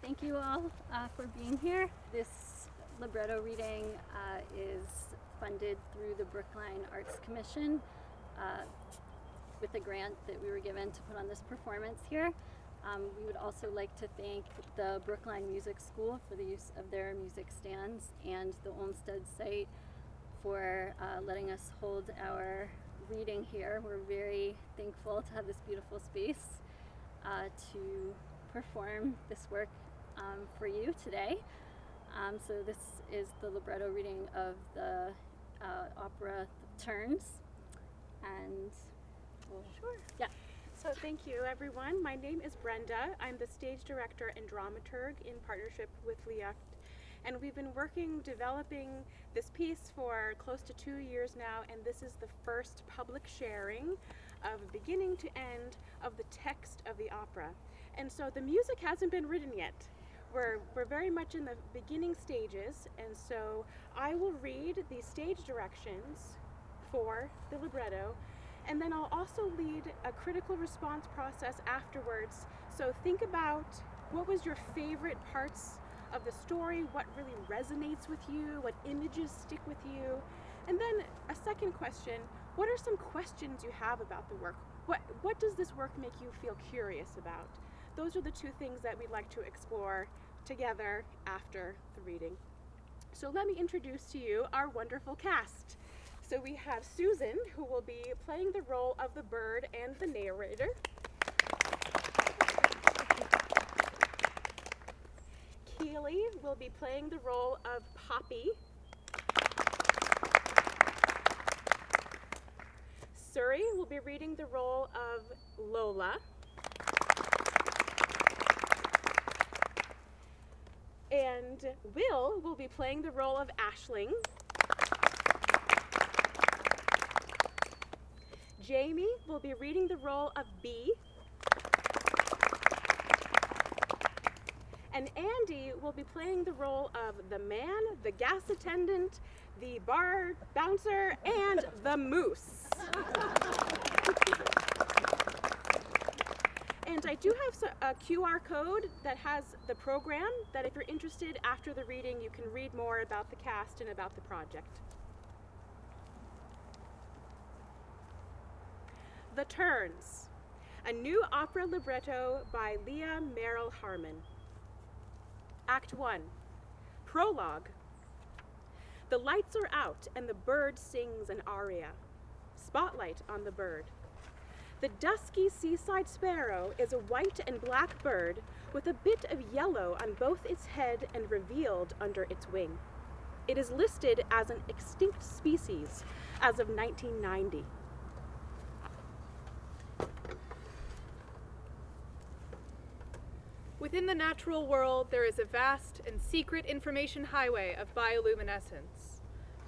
Thank you all for being here. This libretto reading is funded through the Brookline Arts Commission with a grant that we were given to put on this performance here. We would also like to thank the Brookline Music School for the use of their music stands and the Olmsted site for letting us hold our reading here. We're very thankful to have this beautiful space to perform this work for you today. So this is the libretto reading of the opera Pterins. And sure. Yeah. So thank you, everyone. My name is Brenda. I'm the stage director and dramaturg in partnership with Leah. And we've been developing this piece for close to 2 years now, and this is the first public sharing of beginning to end of the text of the opera. And so the music hasn't been written yet. We're very much in the beginning stages, and so I will read the stage directions for the libretto, and then I'll also lead a critical response process afterwards. So think about what was your favorite parts of the story, what really resonates with you, what images stick with you, and then a second question, what are some questions you have about the work? What does this work make you feel curious about? Those are the two things that we'd like to explore together after the reading. So let me introduce to you our wonderful cast. So we have Susan, who will be playing the role of the bird and the narrator. Keely will be playing the role of Poppy. Surrey will be reading the role of Lola. And Will be playing the role of Aisling. Jamie will be reading the role of Bee. And Andy will be playing the role of the man, the gas attendant, the bar bouncer, and the moose. And I do have a QR code that has the program that if you're interested after the reading, you can read more about the cast and about the project. The Turns, a new opera libretto by Leah, Meryl, Harmon. Act 1, Prologue. The lights are out and the bird sings an aria. Spotlight on the bird. The dusky seaside sparrow is a white and black bird with a bit of yellow on both its head and revealed under its wing. It is listed as an extinct species as of 1990. Within the natural world, there is a vast and secret information highway of bioluminescence.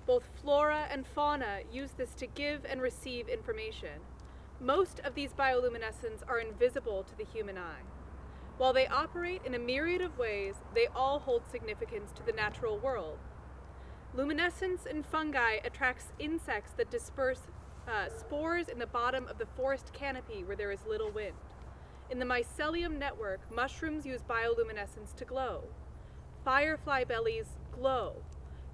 Both flora and fauna use this to give and receive information. Most of these bioluminescents are invisible to the human eye. While they operate in a myriad of ways, they all hold significance to the natural world. Luminescence in fungi attracts insects that disperse spores in the bottom of the forest canopy where there is little wind. In the mycelium network, mushrooms use bioluminescence to glow. Firefly bellies glow.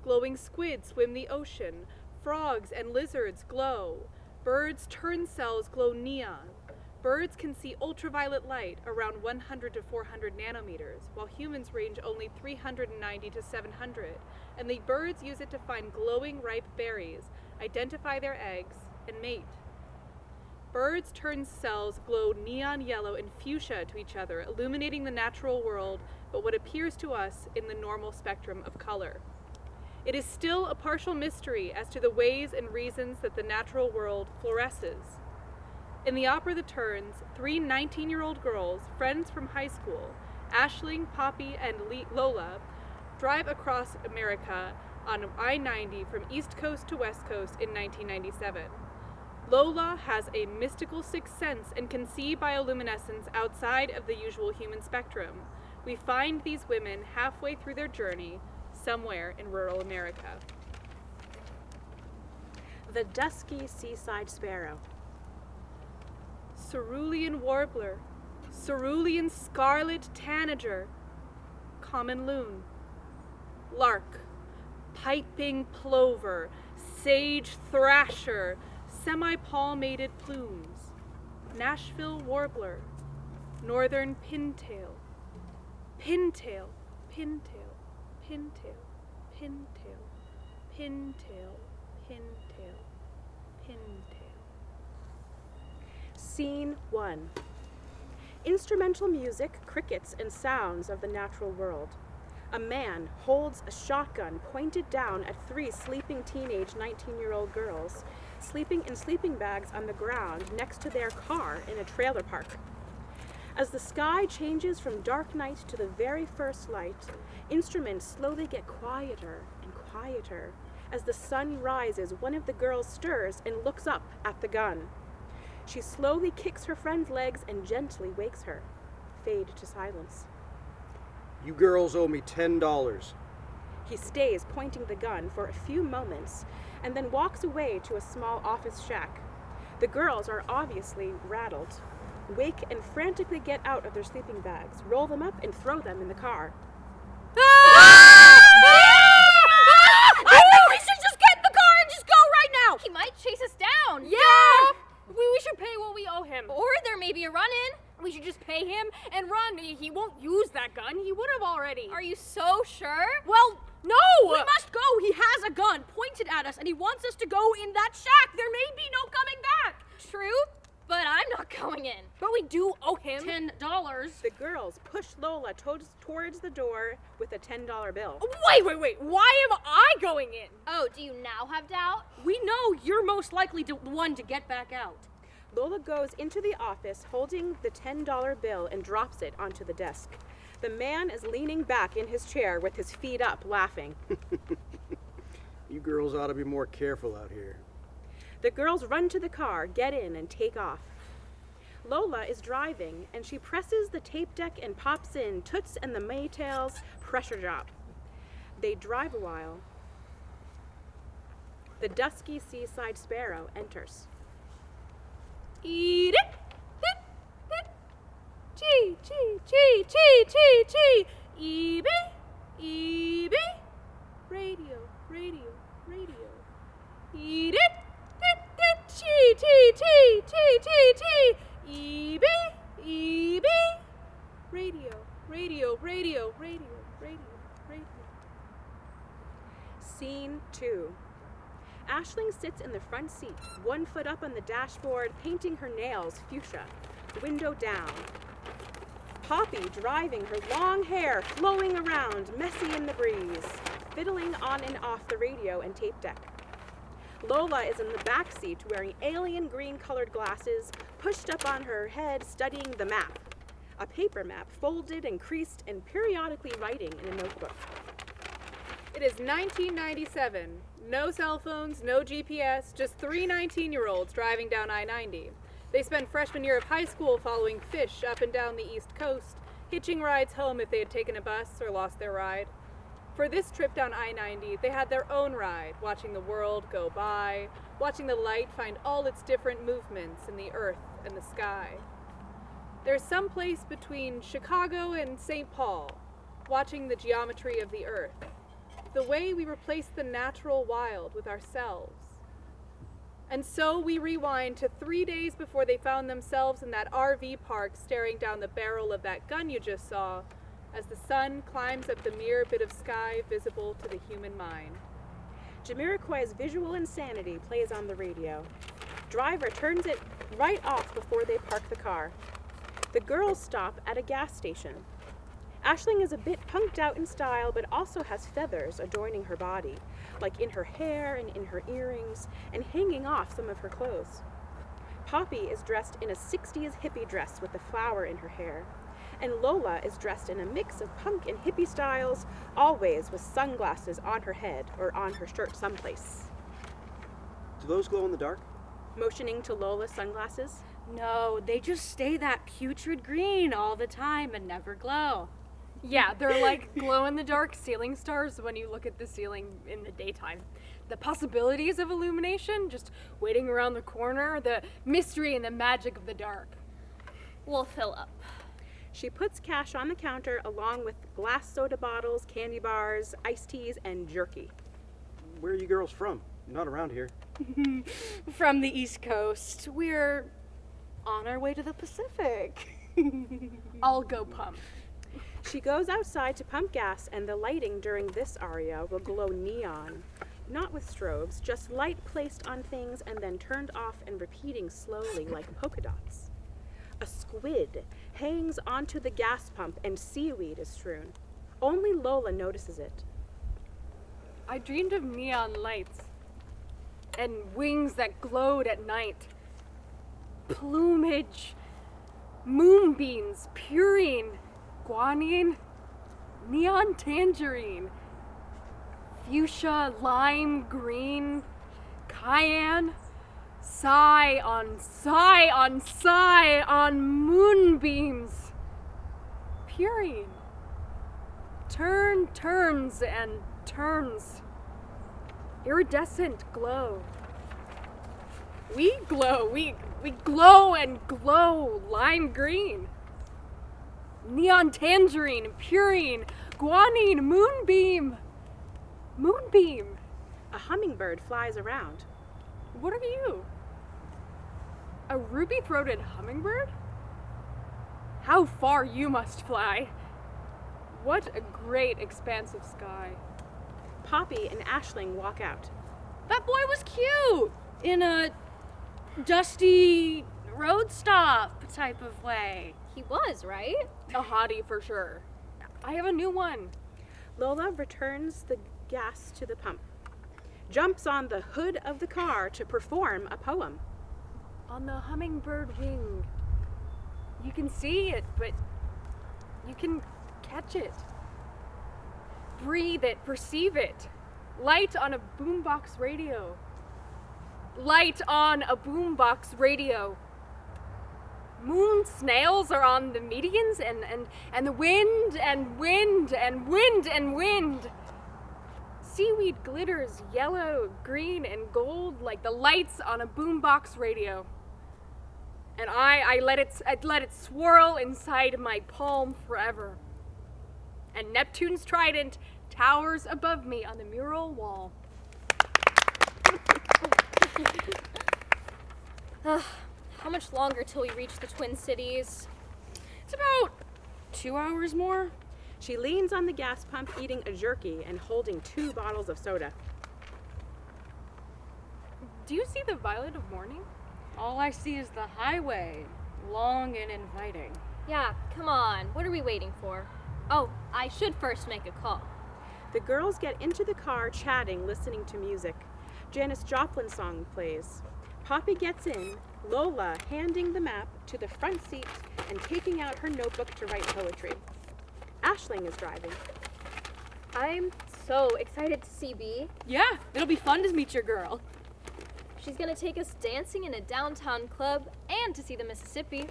Glowing squids swim the ocean. Frogs and lizards glow. Birds' turn cells glow neon. Birds can see ultraviolet light around 100 to 400 nanometers, while humans range only 390 to 700, and the birds use it to find glowing ripe berries, identify their eggs, and mate. Birds' turn cells glow neon yellow and fuchsia to each other, illuminating the natural world, but what appears to us in the normal spectrum of color. It is still a partial mystery as to the ways and reasons that the natural world fluoresces. In the opera The Pterins, 3 19-year-old girls, friends from high school, Aisling, Poppy, and Lola, drive across America on I-90 from East Coast to West Coast in 1997. Lola has a mystical sixth sense and can see bioluminescence outside of the usual human spectrum. We find these women halfway through their journey, somewhere in rural America. The dusky seaside sparrow. Cerulean warbler, cerulean scarlet tanager, common loon, lark, piping plover, sage thrasher, semi-palmated plumes, Nashville warbler, northern pintail, pintail, pintail, pintail, pintail, pintail, pintail, pintail. Scene 1. Instrumental music, crickets, and sounds of the natural world. A man holds a shotgun pointed down at 3 sleeping teenage 19-year-old girls, sleeping in sleeping bags on the ground next to their car in a trailer park. As the sky changes from dark night to the very first light, instruments slowly get quieter and quieter. As the sun rises, one of the girls stirs and looks up at the gun. She slowly kicks her friend's legs and gently wakes her. Fade to silence. You girls owe me $10. He stays pointing the gun for a few moments and then walks away to a small office shack. The girls are obviously rattled, wake and frantically get out of their sleeping bags, roll them up and throw them in the car. I think we should just get in the car and just go right now! He might chase us down. Yeah! We should pay what we owe him. Or there may be a run-in. We should just pay him and run. He won't use that gun. He would have already. Are you so sure? Well, no! We must go! He has a gun pointed at us and he wants us to go in that shack. There may be no coming back. True, but I'm not going in. But we do owe him $10. The girls push Lola towards the door with a $10 bill. Wait. Why am I going in? Oh, do you now have doubt? We know you're most likely the one to get back out. Lola goes into the office holding the $10 bill and drops it onto the desk. The man is leaning back in his chair with his feet up, laughing. You girls ought to be more careful out here. The girls run to the car, get in, and take off. Lola is driving, and she presses the tape deck and pops in Toots and the Maytals' Pressure Drop. They drive a while. The dusky seaside sparrow enters. Eat it! Chee, chee, chee, chee, chee, chee! eBay, radio, eat it! Chee, chee, chee, chee, chee, chee! eBay, radio. Scene 2. Aisling sits in the front seat, 1 foot up on the dashboard, painting her nails fuchsia, window down. Poppy driving, her long hair flowing around, messy in the breeze, fiddling on and off the radio and tape deck. Lola is in the back seat wearing alien green-colored glasses, pushed up on her head, studying the map. A paper map, folded and creased and periodically writing in a notebook. It is 1997. No cell phones, no GPS, just 3 19-year-olds driving down I-90. They spent freshman year of high school following fish up and down the East Coast, hitching rides home if they had taken a bus or lost their ride. For this trip down I-90, they had their own ride, watching the world go by, watching the light find all its different movements in the earth and the sky. There's some place between Chicago and St. Paul, watching the geometry of the earth, the way we replace the natural wild with ourselves. And so we rewind to 3 days before they found themselves in that RV park staring down the barrel of that gun you just saw, as the sun climbs up the mere bit of sky visible to the human mind. Jamiroquai's Visual Insanity plays on the radio. Driver turns it right off before they park the car. The girls stop at a gas station. Aisling is a bit punked out in style, but also has feathers adorning her body, like in her hair and in her earrings, and hanging off some of her clothes. Poppy is dressed in a 60s hippie dress with a flower in her hair, and Lola is dressed in a mix of punk and hippie styles, always with sunglasses on her head or on her shirt someplace. Do those glow in the dark? Motioning to Lola's sunglasses. No, they just stay that putrid green all the time and never glow. Yeah, they're like glow-in-the-dark ceiling stars when you look at the ceiling in the daytime. The possibilities of illumination, just waiting around the corner, the mystery and the magic of the dark. We'll fill up. She puts cash on the counter along with glass soda bottles, candy bars, iced teas, and jerky. Where are you girls from? Not around here. From the East Coast. We're on our way to the Pacific. I'll go pump. She goes outside to pump gas, and the lighting during this aria will glow neon. Not with strobes, just light placed on things and then turned off and repeating slowly like polka dots. A squid hangs onto the gas pump and seaweed is strewn. Only Lola notices it. I dreamed of neon lights and wings that glowed at night. Plumage, moonbeams, purine, guanine, neon tangerine, fuchsia, lime green, cayenne, sigh on sigh on sigh on moonbeams, purine, turns and turns, iridescent glow. We glow, we glow and glow, lime green, neon tangerine, purine, guanine, moonbeam. A hummingbird flies around. What are you? A ruby-throated hummingbird? How far you must fly. What a great expanse of sky. Poppy and Aisling walk out. That boy was cute! In a dusty road stop type of way. He was, right? A hottie for sure. I have a new one. Lola returns the gas to the pump, jumps on the hood of the car to perform a poem. On the hummingbird wing. You can see it, but you can catch it. Breathe it, perceive it. Light on a boombox radio. Light on a boombox radio. Moon snails are on the medians and the wind and wind and wind and wind. Seaweed glitters yellow, green, and gold like the lights on a boombox radio. And I let it swirl inside my palm forever. And Neptune's trident towers above me on the mural wall. How much longer till we reach the Twin Cities? It's about 2 hours more. She leans on the gas pump eating a jerky and holding 2 bottles of soda. Do you see the violet of morning? All I see is the highway, long and inviting. Yeah, come on. What are we waiting for? Oh, I should first make a call. The girls get into the car chatting, listening to music. Janis Joplin's song plays. Poppy gets in, Lola handing the map to the front seat and taking out her notebook to write poetry. Aisling is driving. I'm so excited to see Bee. Yeah, it'll be fun to meet your girl. She's gonna take us dancing in a downtown club and to see the Mississippi.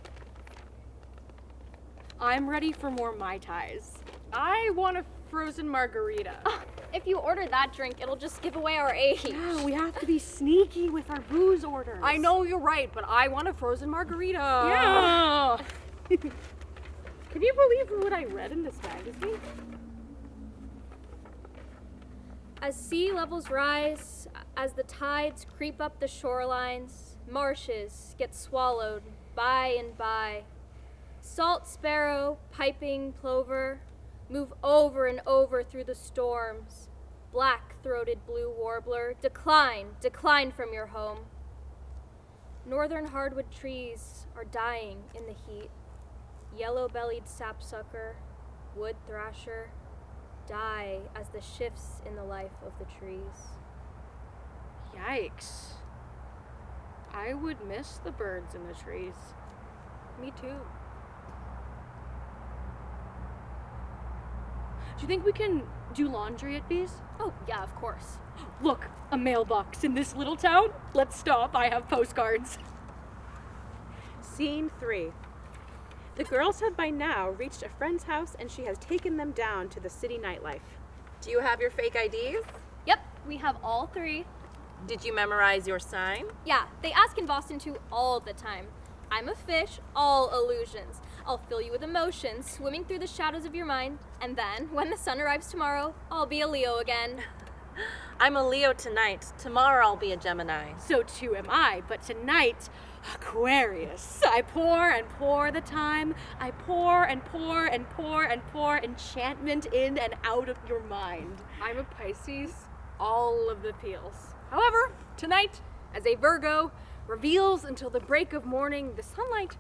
I'm ready for more Mai Tais. I want to frozen margarita. If you order that drink, it'll just give away our age. Yeah, we have to be sneaky with our booze orders. I know you're right, but I want a frozen margarita. Yeah. Can you believe what I read in this magazine? As sea levels rise, as the tides creep up the shorelines, marshes get swallowed by and by. Salt sparrow, piping plover, move over and over through the storms. Black-throated blue warbler, decline, decline from your home. Northern hardwood trees are dying in the heat. Yellow-bellied sapsucker, wood thrasher, die as the shifts in the life of the trees. Yikes. I would miss the birds in the trees. Me too. Do you think we can do laundry at Bees? Oh, yeah, of course. Look, a mailbox in this little town. Let's stop. I have postcards. Scene 3. The girls have by now reached a friend's house and she has taken them down to the city nightlife. Do you have your fake IDs? Yep, we have all 3. Did you memorize your sign? Yeah, they ask in Boston too all the time. I'm a fish, all illusions. I'll fill you with emotions, swimming through the shadows of your mind, and then, when the sun arrives tomorrow, I'll be a Leo again. I'm a Leo tonight. Tomorrow I'll be a Gemini. So too am I, but tonight, Aquarius. I pour and pour the time. I pour and pour and pour and pour enchantment in and out of your mind. I'm a Pisces, all of the peels. However, tonight, as a Virgo, reveals until the break of morning the sunlight,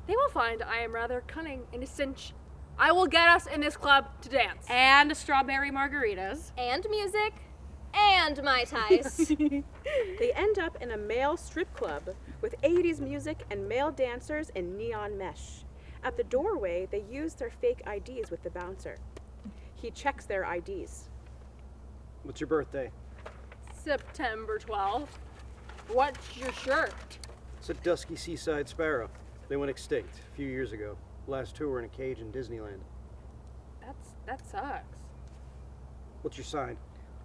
they will find I am rather cunning in a cinch. I will get us in this club to dance. And strawberry margaritas. And music, and Mai Tais. They end up in a male strip club with 80s music and male dancers in neon mesh. At the doorway, they use their fake IDs with the bouncer. He checks their IDs. What's your birthday? September 12th. What's your shirt? It's a dusky seaside sparrow. They went extinct a few years ago. Last two were in a cage in Disneyland. That sucks. What's your sign?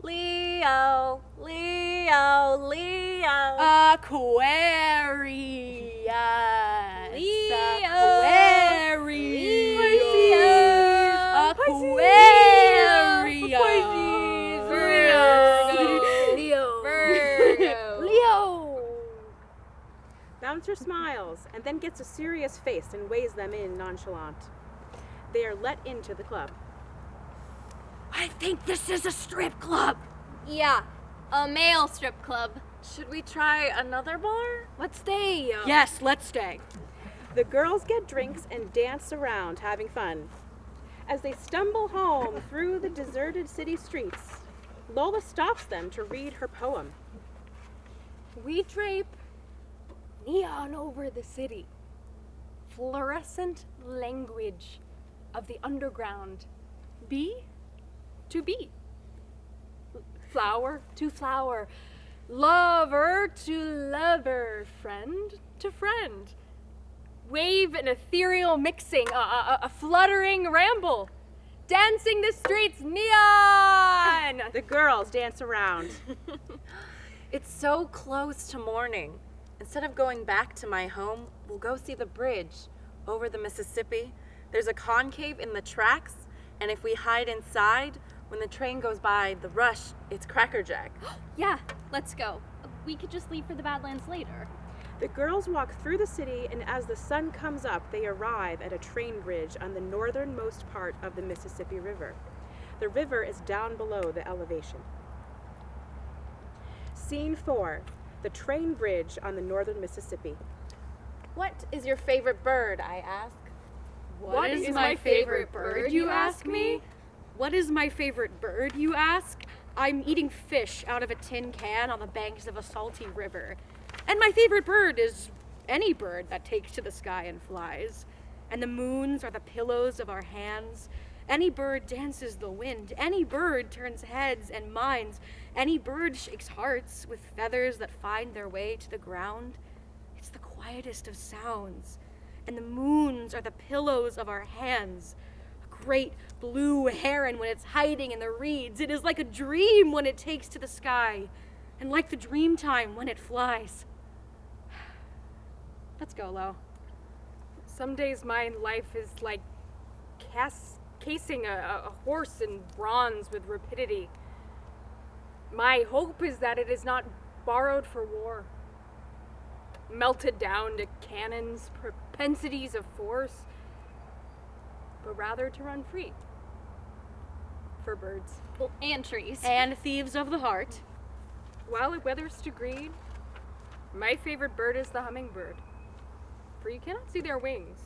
Leo, Leo, Leo. Aquarius. Leo. Aquarius. Aquarius. Virgo. Leo. Bouncer smiles and then gets a serious face and weighs them in nonchalant. They are let into the club. I think this is a strip club. Yeah, a male strip club. Should we try another bar? Let's stay. Yes, let's stay. The girls get drinks and dance around, having fun. As they stumble home through the deserted city streets, Lola stops them to read her poem. We drape neon over the city. Fluorescent language of the underground. Bee to bee. Flower to flower. Lover to lover. Friend to friend. Wave and ethereal mixing. A fluttering ramble. Dancing the streets neon! The girls dance around. It's so close to morning. Instead of going back to my home, we'll go see the bridge over the Mississippi. There's a concave in the tracks, and if we hide inside, when the train goes by, the rush, it's crackerjack. Yeah, let's go. We could just leave for the Badlands later. The girls walk through the city, and as the sun comes up, they arrive at a train bridge on the northernmost part of the Mississippi River. The river is down below the elevation. Scene 4. The train bridge on the northern Mississippi. What is your favorite bird, I ask? What is my favorite bird, you ask me? What is my favorite bird, you ask? I'm eating fish out of a tin can on the banks of a salty river. And my favorite bird is any bird that takes to the sky and flies. And the moons are the pillows of our hands. Any bird dances the wind. Any bird turns heads and minds. Any bird shakes hearts with feathers that find their way to the ground. It's the quietest of sounds. And the moons are the pillows of our hands. great blue heron when it's hiding in the reeds. It is like a dream when it takes to the sky, and like the dream time when it flies. Let's go, Lo. Some days my life is like casing a horse in bronze with rapidity. My hope is that it is not borrowed for war, melted down to cannons, propensities of force, but rather to run free. For birds. Well, and trees. And thieves of the heart. While it weathers to green, my favorite bird is the hummingbird, for you cannot see their wings.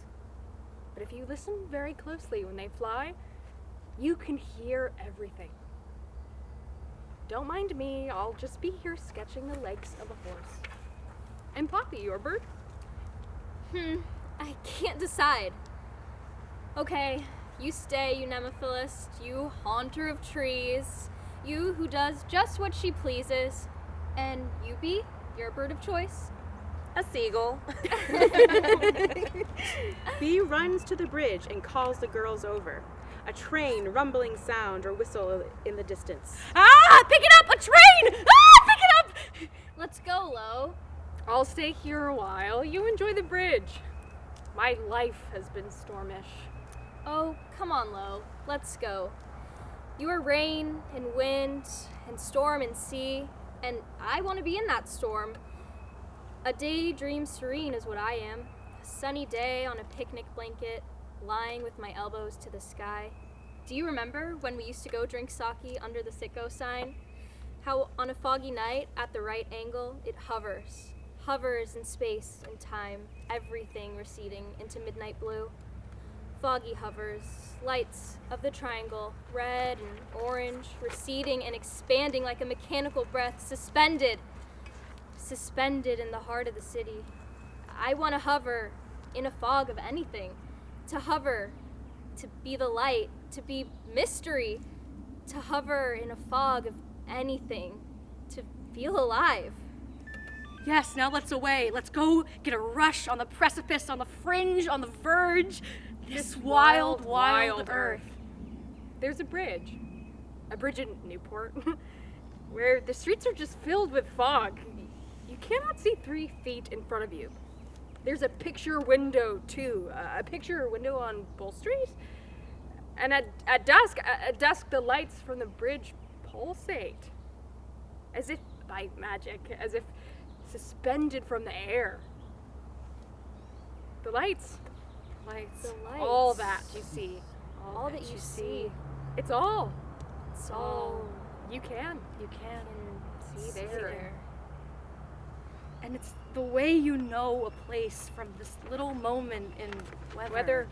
But if you listen very closely when they fly, you can hear everything. Don't mind me, I'll just be here sketching the legs of a horse. And Poppy, your bird? I can't decide. Okay, you stay, you nemophilist, you haunter of trees, you who does just what she pleases, and you be your bird of choice. A seagull. B runs to the bridge and calls the girls over. A train, rumbling sound, or whistle in the distance. Ah! Pick it up! A train! Ah! Pick it up! Let's go, Lo. I'll stay here a while. You enjoy the bridge. My life has been stormish. Oh, come on, Lo. Let's go. You are rain and wind and storm and sea, and I want to be in that storm. A daydream serene is what I am. A sunny day on a picnic blanket, lying with my elbows to the sky. Do you remember when we used to go drink sake under the Sicko sign? How on a foggy night, at the right angle, it hovers in space and time, everything receding into midnight blue. Foggy hovers, lights of the triangle, red and orange, receding and expanding like a mechanical breath, suspended in the heart of the city. I want to hover in a fog of anything, to hover, to be the light, to be mystery, to hover in a fog of anything, to feel alive. Yes, now let's away. Let's go get a rush on the precipice, on the fringe, on the verge. This wild, wild earth. There's a bridge in Newport, where the streets are just filled with fog. You cannot see 3 feet in front of you. There's a picture window too, a picture window on Bull Street. And at dusk, the lights from the bridge pulsate, as if by magic, as if suspended from the air. The lights, all that you see. All that you see. It's all. It's all You can see there. And it's the way you know a place from this little moment in weather.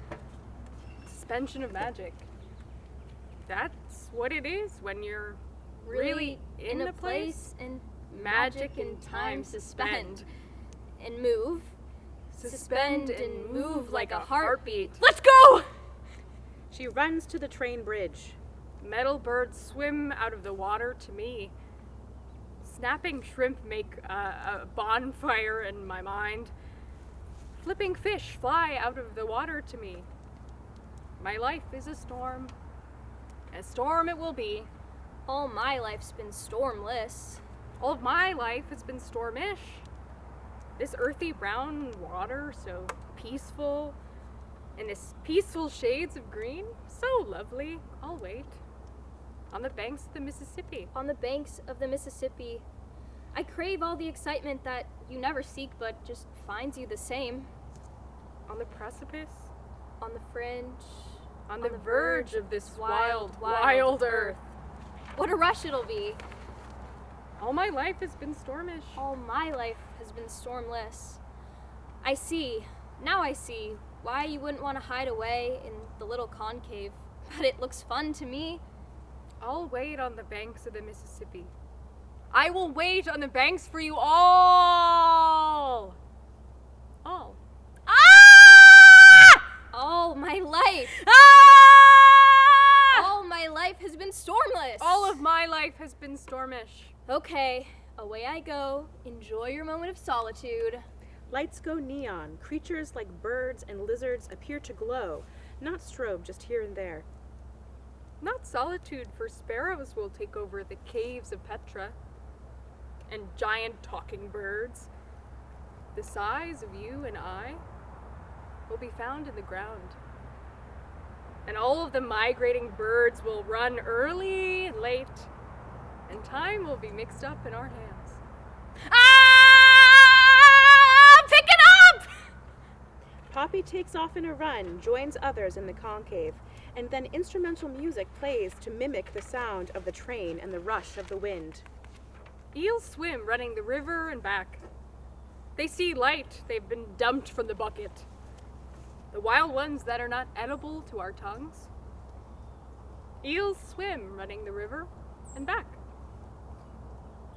Suspension of magic. That's what it is when you're really in a place. and Magic and time suspend. And move. Suspend and move like a heartbeat. Let's go! She runs to the train bridge. Metal birds swim out of the water to me. Snapping shrimp make a bonfire in my mind. Flipping fish fly out of the water to me. My life is a storm. A storm it will be. All my life's been stormless. All of my life has been stormish. This earthy brown water, so peaceful, and this peaceful shades of green, so lovely. I'll wait. On the banks of the Mississippi. On the banks of the Mississippi, I crave all the excitement that you never seek but just finds you the same. On the precipice. On the fringe. On the verge of this wild earth. What a rush it'll be. All my life has been stormish. All my life has been stormless. Now I see why you wouldn't want to hide away in the little concave, but it looks fun to me. I'll wait on the banks of the Mississippi. I will wait on the banks for you all. All. Ah! All my life. Ah! All my life has been stormless. All of my life has been stormish. Okay, away I go. Enjoy your moment of solitude. Lights go neon. Creatures like birds and lizards appear to glow, not strobe just here and there. Not solitude, for sparrows will take over the caves of Petra, and giant talking birds, the size of you and I, will be found in the ground. And all of the migrating birds will run early and late, and time will be mixed up in our hands. Ah! Pick it up! Poppy takes off in a run, joins others in the concave, and then instrumental music plays to mimic the sound of the train and the rush of the wind. Eels swim running the river and back. They see light, they've been dumped from the bucket. The wild ones that are not edible to our tongues. Eels swim running the river and back.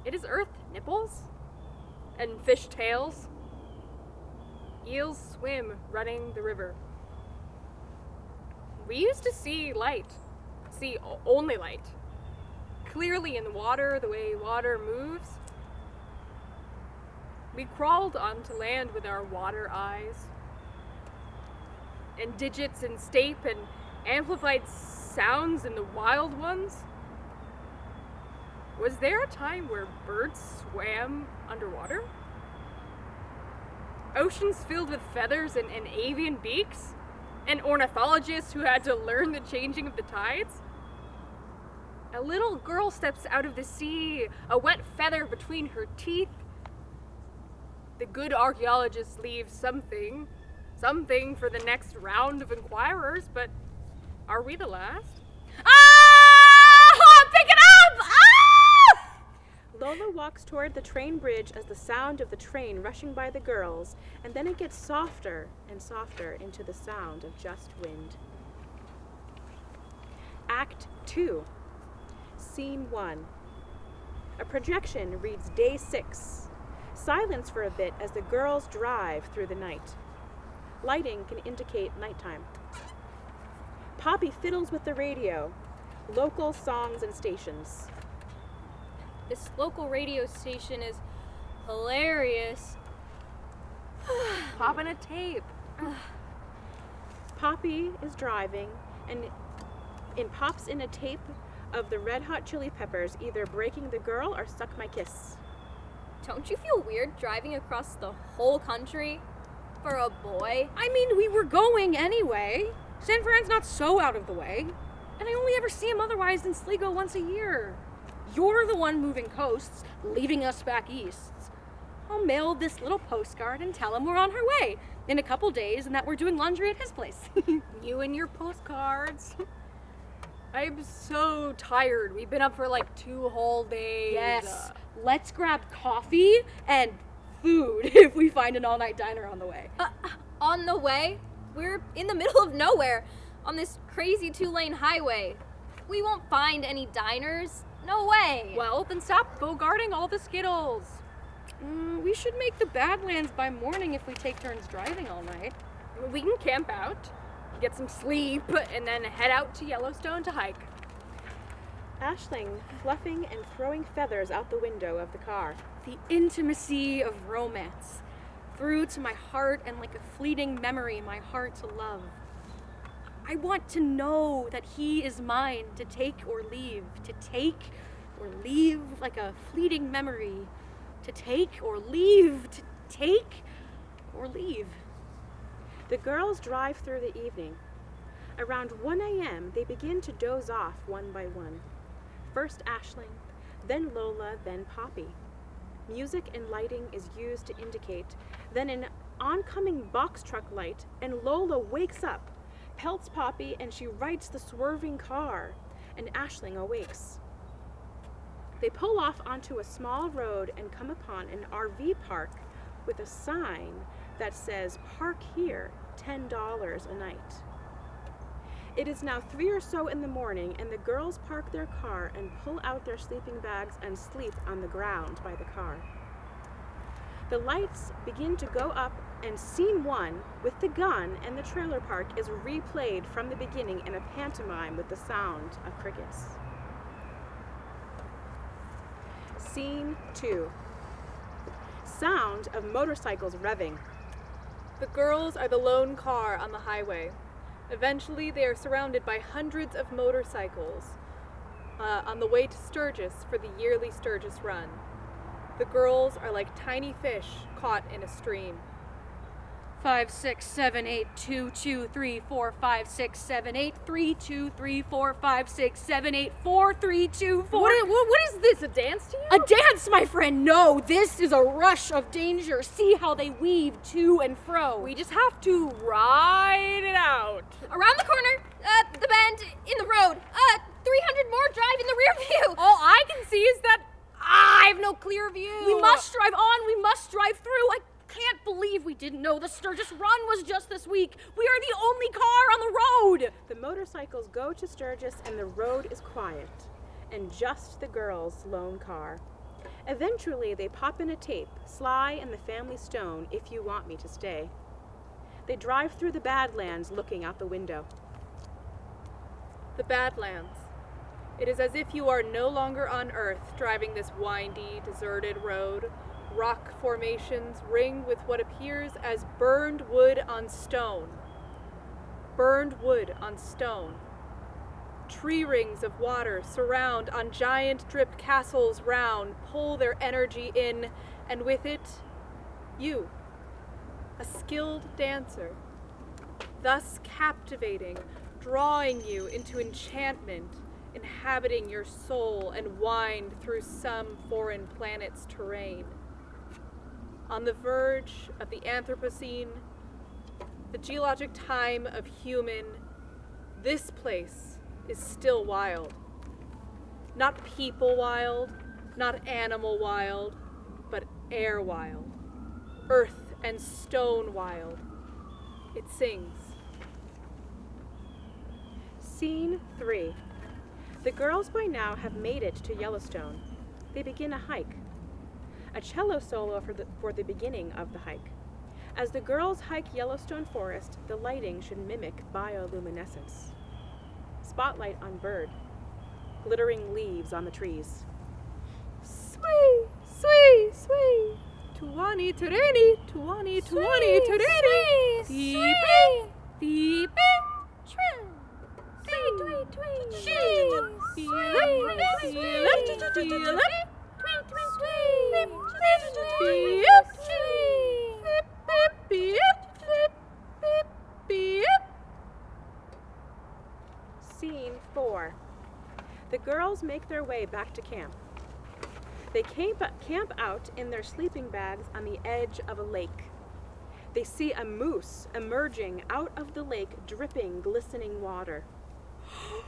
It is earth nipples and fish tails. Eels swim running the river. We used to see light, only light, clearly in the water, the way water moves. We crawled onto land with our water eyes, and digits and stape and amplified sounds in the wild ones. Was there a time where birds swam underwater? Oceans filled with feathers and avian beaks? And ornithologists who had to learn the changing of the tides? A little girl steps out of the sea, a wet feather between her teeth. The good archaeologist leaves something for the next round of inquirers, but are we the last? Ah! Pick it up! Ah! Lola walks toward the train bridge as the sound of the train rushing by the girls, and then it gets softer and softer into the sound of just wind. Act 2. Scene 1. A projection reads Day 6. Silence for a bit as the girls drive through the night. Lighting can indicate nighttime. Poppy fiddles with the radio. Local songs and stations. This local radio station is hilarious. Popping a tape. Poppy is driving and pops in a tape of the Red Hot Chili Peppers, either Breaking the Girl or Suck My Kiss. Don't you feel weird driving across the whole country for a boy? I mean, we were going anyway. San Fran's not so out of the way. And I only ever see him otherwise in Sligo once a year. You're the one moving coasts, leaving us back east. I'll mail this little postcard and tell him we're on our way in a couple days and that we're doing laundry at his place. You and your postcards. I'm so tired. We've been up for like 2 whole days. Yes. Let's grab coffee and food if we find an all-night diner on the way. On the way? We're in the middle of nowhere on this crazy 2-lane highway. We won't find any diners. No way. Well, then stop bogarting all the Skittles. We should make the Badlands by morning if we take turns driving all night. We can camp out, get some sleep, and then head out to Yellowstone to hike. Aisling fluffing and throwing feathers out the window of the car. The intimacy of romance, through to my heart and like a fleeting memory, my heart to love. I want to know that he is mine to take or leave, to take or leave like a fleeting memory, to take or leave, to take or leave. The girls drive through the evening. Around 1 a.m., they begin to doze off one by one. First Aisling, then Lola, then Poppy. Music and lighting is used to indicate. Then an oncoming box truck light, and Lola wakes up, pelts Poppy, and she rights the swerving car, and Aisling awakes. They pull off onto a small road and come upon an RV park with a sign that says, "Park here, $10 a night." It is now 3 or so in the morning, and the girls park their car and pull out their sleeping bags and sleep on the ground by the car. The lights begin to go up, and scene 1 with the gun and the trailer park is replayed from the beginning in a pantomime with the sound of crickets. Scene 2. Sound of motorcycles revving. The girls are the lone car on the highway. Eventually, they are surrounded by hundreds of motorcycles on the way to Sturgis for the yearly Sturgis Run. The girls are like tiny fish caught in a stream. 5, 6, 7, 8, 2, 2, 3, 4, 5, 6, 7, 8, 3, 2, 3, 4, 5, 6, 7, 8, 4, 3, 2, 4. What is this, a dance to you? A dance, my friend! No, this is a rush of danger. See how they weave to and fro. We just have to ride it out. Around the corner, the bend, in the road, 300 more drive in the rear view. All I can see is that I have no clear view. We must drive on. We must drive through. I can't believe we didn't know the Sturgis Run was just this week. We are the only car on the road. The motorcycles go to Sturgis and the road is quiet, and just the girls' lone car. Eventually, they pop in a tape, Sly and the Family Stone, If You Want Me to Stay. They drive through the Badlands looking out the window. The Badlands. It is as if you are no longer on Earth driving this windy, deserted road. Rock formations ringed with what appears as burned wood on stone. Burned wood on stone. Tree rings of water surround on giant dripped castles round, pull their energy in, and with it, you, a skilled dancer, thus captivating, drawing you into enchantment, inhabiting your soul and wind through some foreign planet's terrain. On the verge of the Anthropocene, the geologic time of human, this place is still wild. Not people wild, not animal wild, but air wild. Earth and stone wild. It sings. Scene 3. The girls by now have made it to Yellowstone. They begin a hike. A cello solo for the beginning of the hike. As the girls hike Yellowstone Forest, the lighting should mimic bioluminescence. Spotlight on bird. Glittering leaves on the trees. Sway, sway, sway. Tuani tereni, tuani, tuani tereni. Deep, deep, trim. Sweet, sweet, sweet. Feel it, feel it. Scene 4. The girls make their way back to camp. They camp out in their sleeping bags on the edge of a lake. They see a moose emerging out of the lake, dripping, glistening water.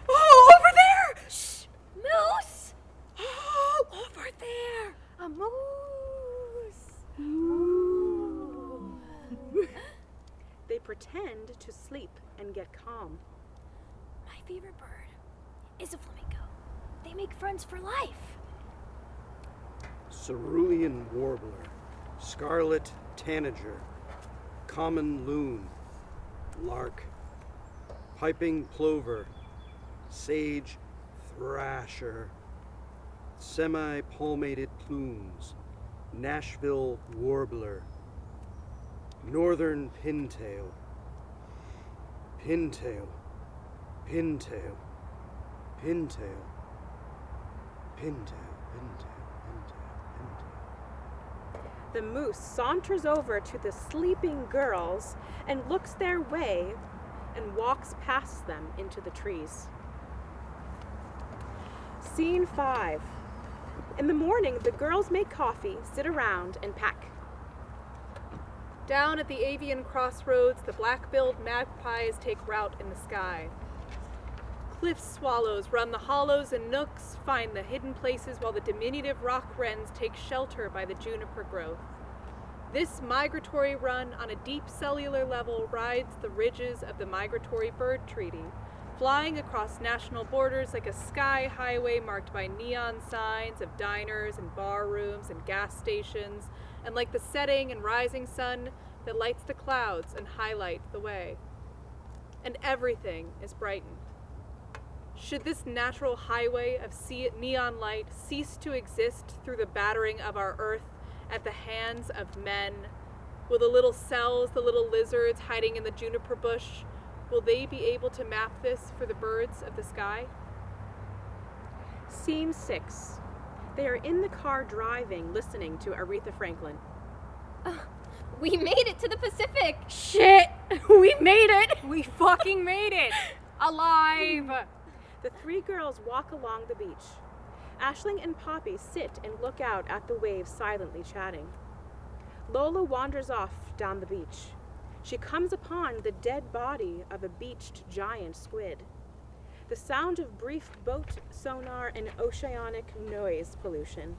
Oh, over there! Shh! Moose! Oh, over there! A moose! They pretend to sleep and get calm. My favorite bird is a flamingo. They make friends for life. Cerulean warbler, scarlet tanager, common loon, lark, piping plover, sage thrasher, semi-palmated plumes, Nashville warbler, northern pintail, pintail, pintail, pintail, pintail, pintail, pintail. The moose saunters over to the sleeping girls and looks their way and walks past them into the trees. Scene 5. In the morning, the girls make coffee, sit around, and pack. Down at the avian crossroads, the black-billed magpies take route in the sky. Cliff swallows run the hollows and nooks, find the hidden places, while the diminutive rock wrens take shelter by the juniper growth. This migratory run on a deep cellular level rides the ridges of the Migratory Bird Treaty, flying across national borders like a sky highway marked by neon signs of diners and bar rooms and gas stations, and like the setting and rising sun that lights the clouds and highlight the way. And everything is brightened. Should this natural highway of neon light cease to exist through the battering of our earth at the hands of men, will the little cells, the little lizards hiding in the juniper bush, Will they be able to map this for the birds of the sky? Scene 6. They are in the car driving, listening to Aretha Franklin. We made it to the Pacific! Shit! We made it! We fucking made it! Alive! The three girls walk along the beach. Aisling and Poppy sit and look out at the waves, silently chatting. Lola wanders off down the beach. She comes upon the dead body of a beached giant squid. The sound of brief boat sonar and oceanic noise pollution.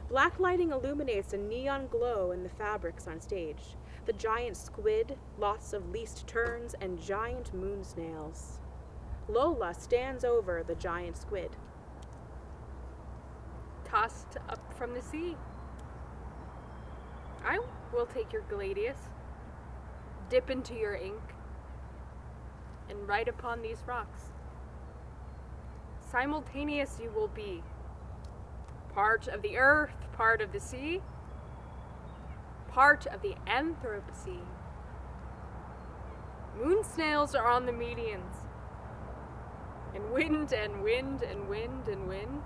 Black lighting illuminates a neon glow in the fabrics on stage. The giant squid, lots of least turns, and giant moon snails. Lola stands over the giant squid. Tossed up from the sea. I will take your gladius, dip into your ink, and write upon these rocks. Simultaneous you will be. Part of the earth, part of the sea, part of the Anthropocene. Moon snails are on the medians. And wind and wind and wind and wind.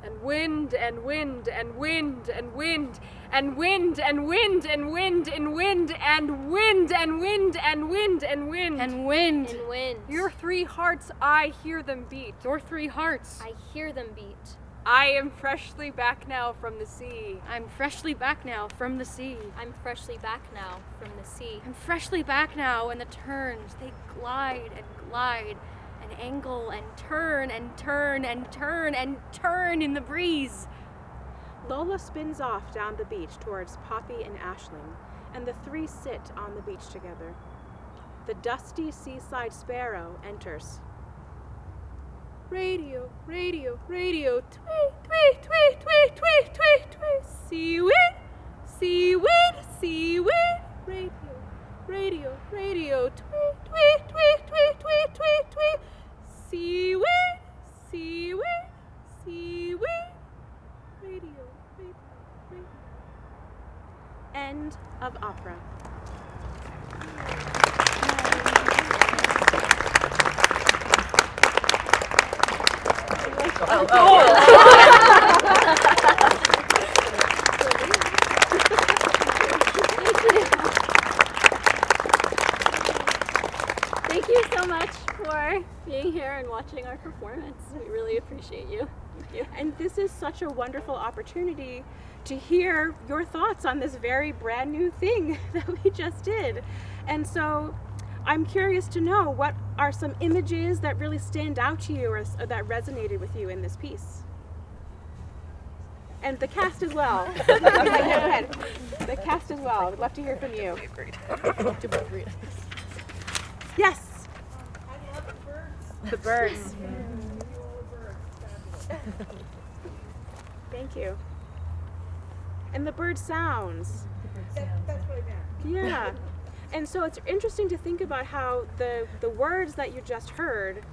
And wind and wind and wind and wind and wind and wind and wind and wind and wind and wind and wind and wind And wind. And wind. Your three hearts, I hear them beat. Your three hearts. I hear them beat. I am freshly back now from the sea. I'm freshly back now from the sea. I'm freshly back now from the sea. I'm freshly back now, and the turns, they glide and glide and angle and turn and turn and turn and turn in the breeze. Lola spins off down the beach towards Poppy and Aisling, and the three sit on the beach together. The dusty seaside sparrow enters. Radio, radio, radio, tweet, tweet, tweet, tweet, tweet, tweet, tweet, seaweed, seaweed, seaweed, radio, radio, radio, tweet, tweet, tweet, tweet, tweet, tweet, tweet, seaweed, seaweed, seaweed, radio, radio, radio. End of opera. Thank you so much for being here and watching our performance. We really appreciate you. Thank you. And this is such a wonderful opportunity to hear your thoughts on this very brand new thing that we just did. And so I'm curious to know, what are some images that really stand out to you or that resonated with you in this piece? And the cast as well. Go ahead. The cast as well. We'd love to hear from you. Yes. I love the birds. The birds. Thank you. And the bird sounds. That's what I meant. Yeah. And so it's interesting to think about how the words that you just heard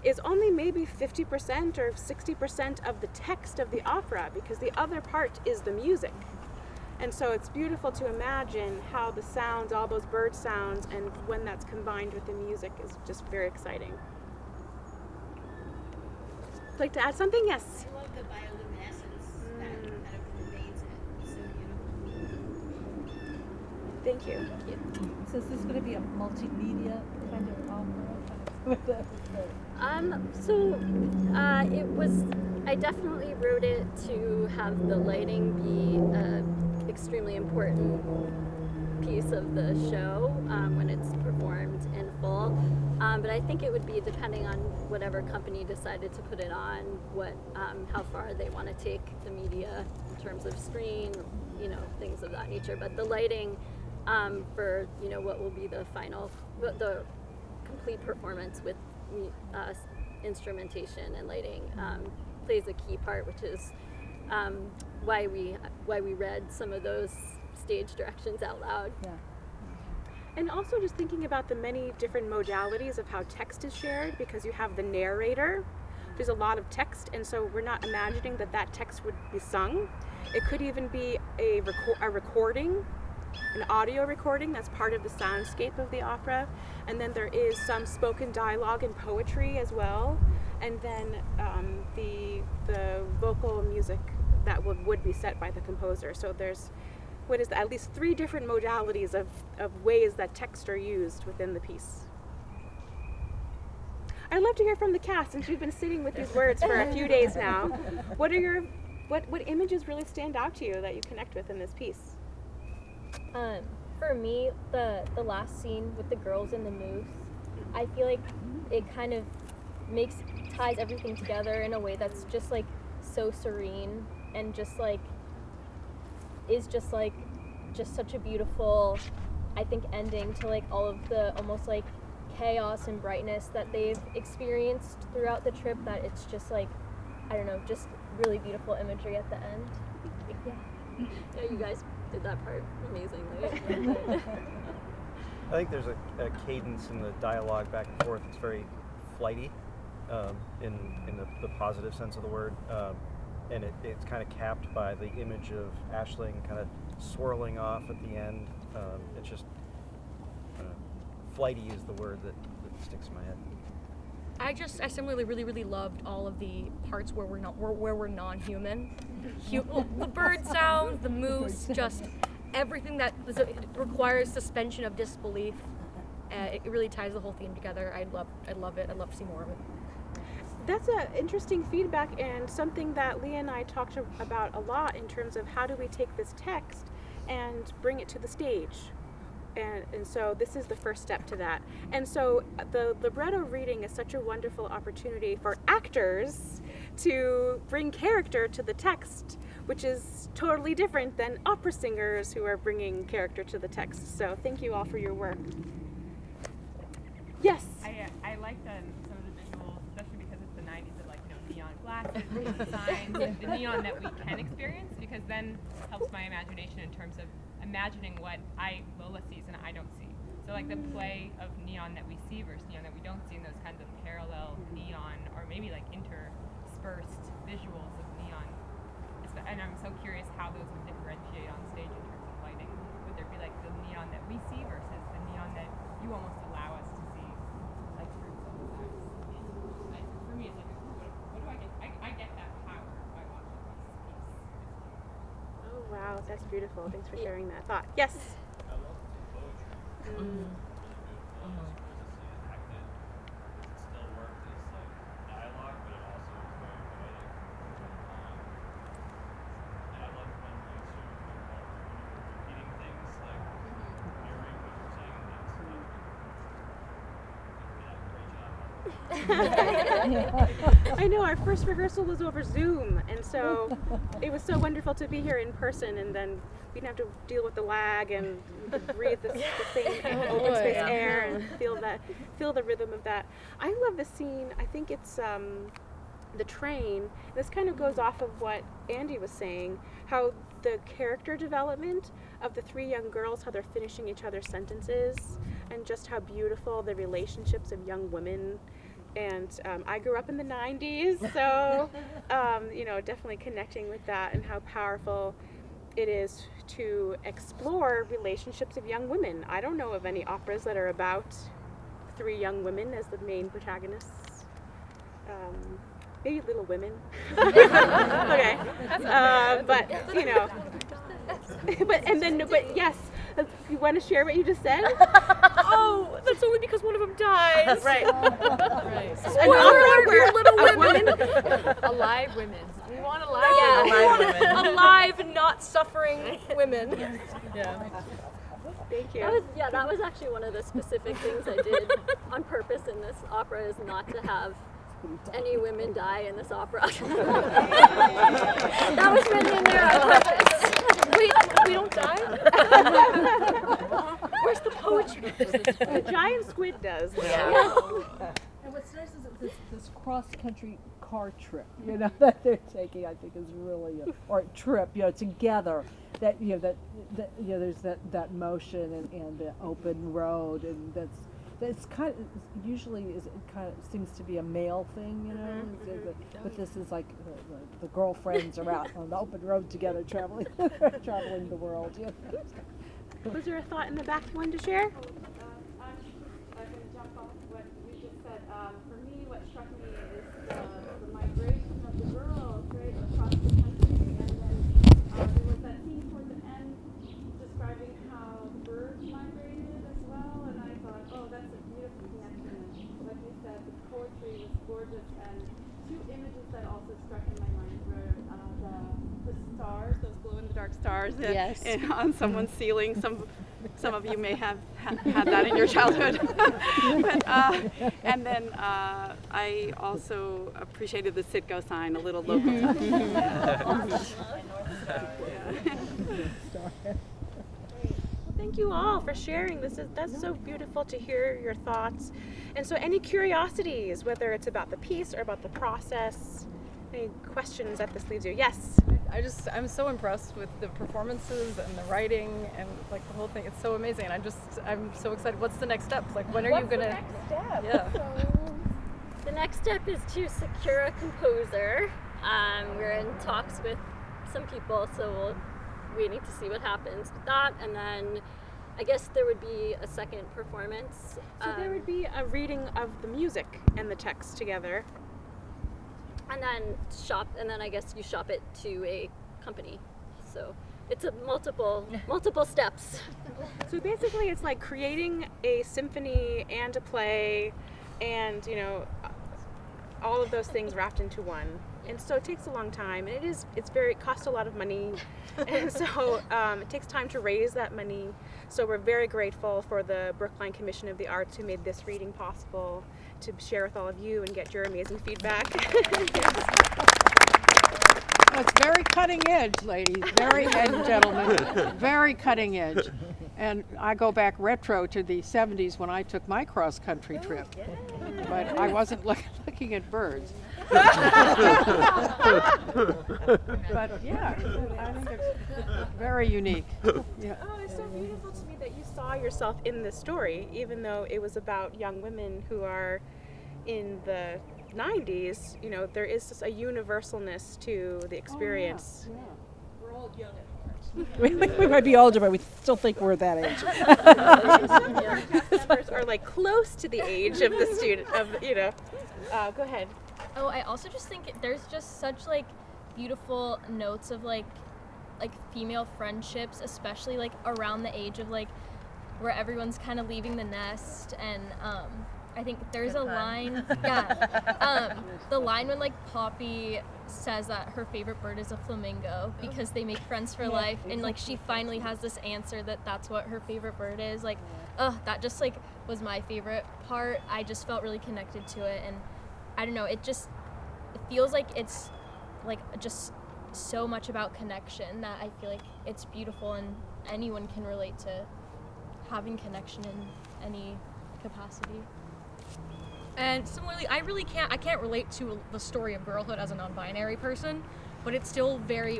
is only maybe 50% or 60% of the text of the opera, because the other part is the music. And so it's beautiful to imagine how the sounds, all those bird sounds, and when that's combined with the music is just very exciting. Would like to add something? Yes. I love the bioluminescence that kind of pervades it. It's so beautiful. Thank you. So is this going to be a multimedia kind of opera? I definitely wrote it to have the lighting be an extremely important piece of the show when it's performed in full. But I think it would be depending on whatever company decided to put it on, how far they want to take the media in terms of screen, things of that nature. But the lighting for what will be the complete performance with instrumentation and lighting plays a key part, which is why we read some of those stage directions out loud. Yeah. And also just thinking about the many different modalities of how text is shared, because you have the narrator. There's a lot of text, and so we're not imagining that text would be sung. It could even be a recording an audio recording that's part of the soundscape of the opera, and then there is some spoken dialogue and poetry as well, and then the vocal music that would be set by the composer. So there's at least 3 different modalities of ways that text are used within the piece. I'd love to hear from the cast, since you've been sitting with these words for a few days now. What images really stand out to you that you connect with in this piece? For me, the last scene with the girls in the moose, I feel like it kind of ties everything together in a way that's just like so serene and just such a beautiful, I think, ending to like all of the almost like chaos and brightness that they've experienced throughout the trip, that it's just like, I don't know, just really beautiful imagery at the end. Yeah, you guys did that part amazingly. I think there's a cadence in the dialogue back and forth. It's very flighty, in the positive sense of the word, and it's kind of capped by the image of Aisling kind of swirling off at the end. It's just flighty is the word that sticks in my head. I similarly really loved all of the parts where we're non-human. The bird sounds, the moose, just everything that requires suspension of disbelief. It really ties the whole theme together. I love it. I'd love to see more of it. That's an interesting feedback, and something that Leah and I talked about a lot in terms of how do we take this text and bring it to the stage. And so this is the first step to that. And so the libretto reading is such a wonderful opportunity for actors to bring character to the text, which is totally different than opera singers who are bringing character to the text. So thank you all for your work. Yes? I like some of the visuals, especially because it's the 90s, of like, neon glasses, neon signs, the neon that we can experience, because then helps my imagination in terms of imagining what Lola sees and I don't see. So like the play of neon that we see versus neon that we don't see, and those kinds of parallel neon or maybe like interspersed visuals of neon. And I'm so curious how those would differentiate on stage in terms of lighting. Would there be like the neon that we see versus the neon that you almost allow us to see, like through some of that? For me, it's like, what do I get? I get that power by watching this piece. Oh wow, that's beautiful. Thanks for sharing that thought. Yes? I love the poetry. It still worked as like dialogue, but it also was very poetic. And I love when you sort of repeating things, like mirroring what you're saying, and that's like, I know, our first rehearsal was over Zoom, and so it was so wonderful to be here in person, and then we didn't have to deal with the lag, and we could breathe the same open space air and feel the rhythm of that. I love the scene. I think it's the train. This kind of goes off of what Andy was saying, how the character development of the 3 young girls, how they're finishing each other's sentences, and just how beautiful the relationships of young women. And I grew up in the 90s, so definitely connecting with that and how powerful it is to explore relationships of young women. I don't know of any operas that are about 3 young women as the main protagonists. Maybe Little Women. Okay, but but yes. You want to share what you just said? Oh, that's only because one of them dies. Right. Spoiler alert, we're Little Women. Alive women. We want alive women. women. Alive and not suffering women. Yeah. Thank you. That was actually one of the specific things I did on purpose in this opera, is not to have any women die in this opera. That was written in there on purpose. Wait, we don't die? Where's the poetry? The giant squid does. Yeah. And what's nice is this cross-country car trip, that they're taking, I think, is really or trip, together. That there's that motion and the open road, and that's kind of usually seems to be a male thing, but this is like the girlfriends are out on the open road together, traveling the world. Was there a thought in the back you wanted to share? I'm going to jump off what you just said. For me, what struck me is the migration of the girls right across the country, and then there was that scene toward the end describing how the birds migrated as well, and I thought, oh, that's a beautiful connection. And like you said, the poetry was gorgeous, and two images that also struck in my mind were the stars, those glow-in-the-dark stars on someone's ceiling. Some of you may have had that in your childhood. And then I also appreciated the Citgo sign, a little local. Thank you all for sharing. That's so beautiful to hear your thoughts. And so any curiosities, whether it's about the piece or about the process, any questions that this leaves you? Yes? I'm so impressed with the performances and the writing and like the whole thing. It's so amazing. And I'm so excited. What's the next step? Like, when are you gonna? Next step? Yeah. So, the next step is to secure a composer. We're in talks with some people, so we're waiting to see what happens with that. And then I guess there would be a second performance. So there would be a reading of the music and the text together. And then I guess you shop it to a company. So it's a multiple steps. So basically it's like creating a symphony and a play and, all of those things wrapped into one. And so it takes a long time, and it costs a lot of money. And so it takes time to raise that money. So we're very grateful for the Brookline Commission of the Arts who made this reading possible, to share with all of you and get your amazing feedback. It's very cutting edge, ladies, and gentlemen, very cutting edge. And I go back retro to the 70s when I took my cross-country trip, but I wasn't looking at birds. But yeah, I think it's very unique. Yeah. Oh, it's so beautiful to me that you saw yourself in this story, even though it was about young women who are in the 90s. There is just a universalness to the experience. Oh, yeah. We're all young at heart. We might be older, but we still think we're that age. Some of our cast members are like close to the age of the student. Go ahead. Oh, I also just think there's just such like beautiful notes of like female friendships, especially like around the age of like where everyone's kind of leaving the nest, and I think there's a line, the line when like Poppy says that her favorite bird is a flamingo because they make friends for life, and like she finally has this answer that that's what her favorite bird is. Like, that just like was my favorite part. I just felt really connected to it, and I don't know, it feels like it's like just so much about connection that I feel like it's beautiful, and anyone can relate to having connection in any capacity. And similarly, I can't relate to the story of girlhood as a non-binary person, but it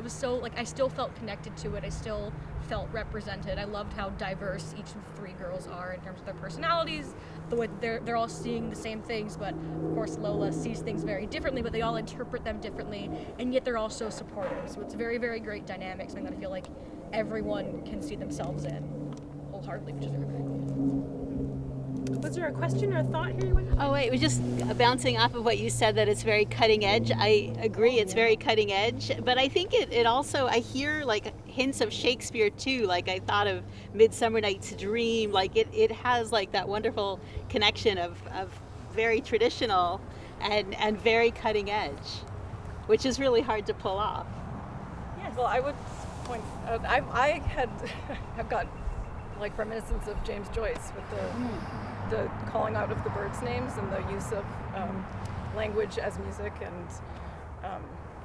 was so like I still felt connected to it. I still felt represented. I loved how diverse each of the three girls are in terms of their personalities, the way they're all seeing the same things, but of course Lola sees things very differently, but they all interpret them differently, and yet they're all so supportive. So it's a very, very great dynamic, something that I feel like everyone can see themselves in wholeheartedly, which is very, very cool. Was there a question or a thought here you wanted to? Oh, wait, it was just bouncing off of what you said, that it's very cutting edge. I agree, it's very cutting edge, but I think it also, I hear like hints of Shakespeare too. Like I thought of Midsummer Night's Dream, like it has like that wonderful connection of very traditional and very cutting edge, which is really hard to pull off. Yes. Well, I would point out, I have got like reminiscence of James Joyce with the calling out of the birds' names and the use of language as music, and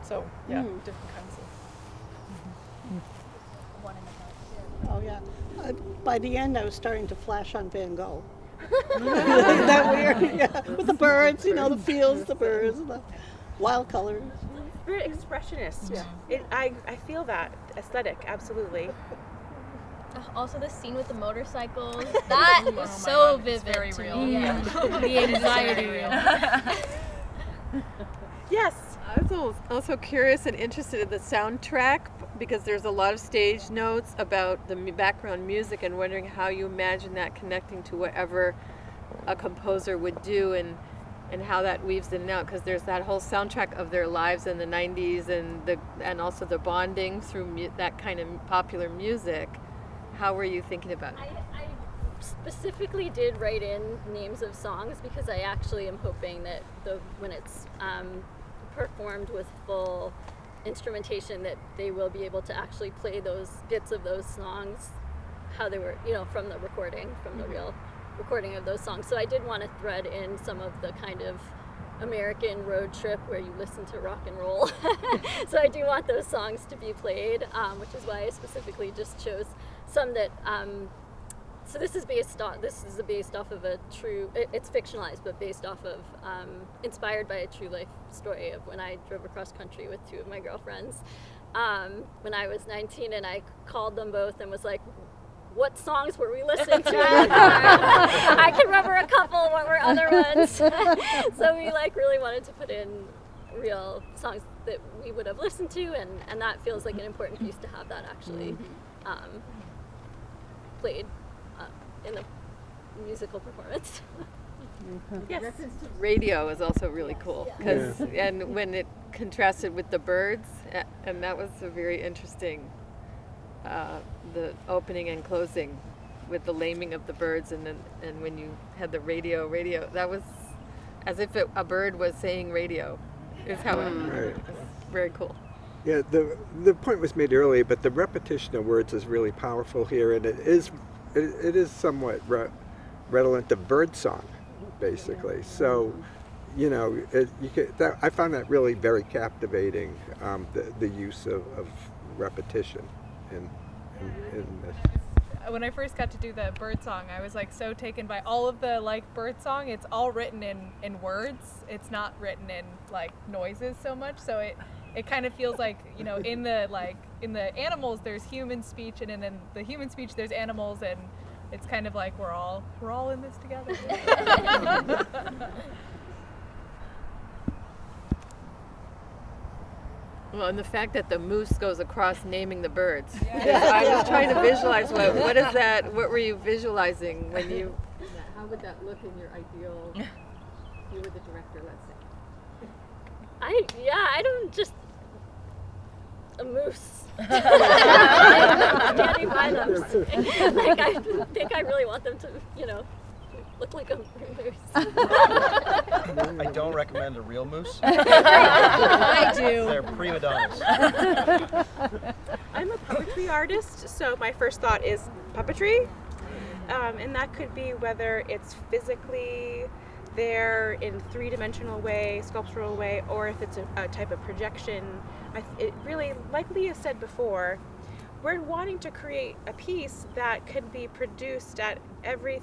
different kinds of. Oh yeah. By the end, I was starting to flash on Van Gogh. Isn't that weird? Yeah. With the birds, the fields, the birds, the wild colors. Very expressionist. Yeah. I feel that aesthetic, absolutely. Also, the scene with the motorcycles, that was so vivid. It's very to real. me. Yeah. The anxiety. Yes. I was also curious and interested in the soundtrack because there's a lot of stage notes about the background music and wondering how you imagine that connecting to whatever a composer would do and how that weaves in and out, because there's that whole soundtrack of their lives in the 90s and also the bonding through that kind of popular music. How were you thinking about it? I specifically did write in names of songs because I actually am hoping that when it's performed with full instrumentation, that they will be able to actually play those bits of those songs how they were, from the recording, from the real recording of those songs. So I did want to thread in some of the kind of American road trip where you listen to rock and roll. So I do want those songs to be played, which is why I specifically just chose some that so this is based off of a true, it's fictionalized, but based off of, inspired by a true life story of when I drove across country with two of my girlfriends when I was 19, and I called them both and was like, what songs were we listening to? I can remember a couple, what were other ones? So we really wanted to put in real songs that we would have listened to, and that feels like an important piece to have that actually played in the musical performance. Yes. Radio is also really cool, because and when it contrasted with the birds, and that was a very interesting, the opening and closing with the laming of the birds, and when you had the radio, that was as if a bird was saying radio, is how it was very cool. Yeah, the point was made earlier, but the repetition of words is really powerful here, and it is somewhat redolent to birdsong, basically. So, I found that really very captivating, the use of repetition in this. When I first got to do the bird song, I was so taken by all of the bird song. It's all written in words. It's not written in noises so much. So it kind of feels in the animals there's human speech, and in the human speech there's animals, and it's kind of we're all in this together. Well, and the fact that the moose goes across naming the birds. I was trying to visualize what is that? What were you visualizing when you? How would that look in your ideal? If you were the director, let's say. I don't just a moose. Standing by them. I think I really want them to, look like a moose. I don't recommend a real moose. I do. They're prima donnas. I'm a poetry artist, so my first thought is puppetry. And that could be whether it's physically there in three-dimensional way, sculptural way, or if it's a type of projection. It really, like Leah said before, we're wanting to create a piece that can be produced at every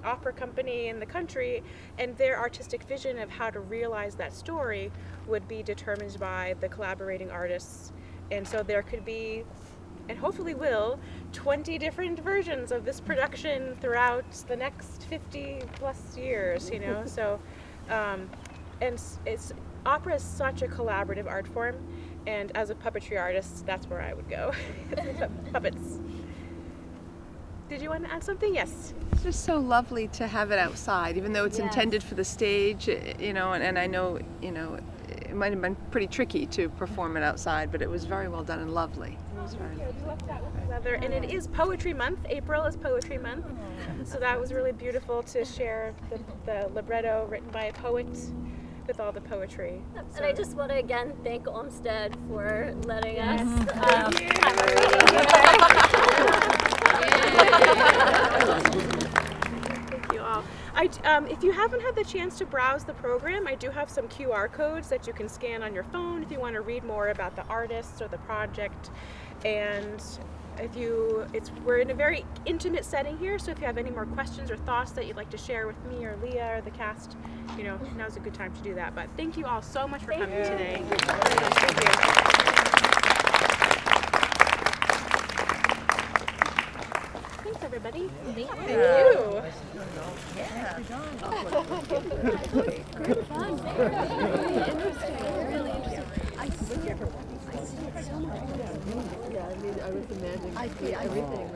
opera company in the country, and their artistic vision of how to realize that story would be determined by the collaborating artists. And so there could be, and hopefully will, 20 different versions of this production throughout the next 50 plus years, So, and opera is such a collaborative art form, and as a puppetry artist, that's where I would go. Puppets. Did you want to add something? Yes. It's just so lovely to have it outside, even though it's intended for the stage, and I know, it might have been pretty tricky to perform it outside, but it was very well done and lovely. It was very lovely. And it is Poetry Month. April is Poetry Month. So that was really beautiful to share the libretto written by a poet with all the poetry. And I just want to again thank Olmsted for letting us have a reading Thank you all. If you haven't had the chance to browse the program, I do have some QR codes that you can scan on your phone if you want to read more about the artists or the project. And we're in a very intimate setting here, so if you have any more questions or thoughts that you'd like to share with me or Leah or the cast, now's a good time to do that. But thank you all so much for coming today. Thank you. Thanks, everybody. Thank you. Very fun. Really interesting. Really interesting. Yeah, I mean, I was imagining everything.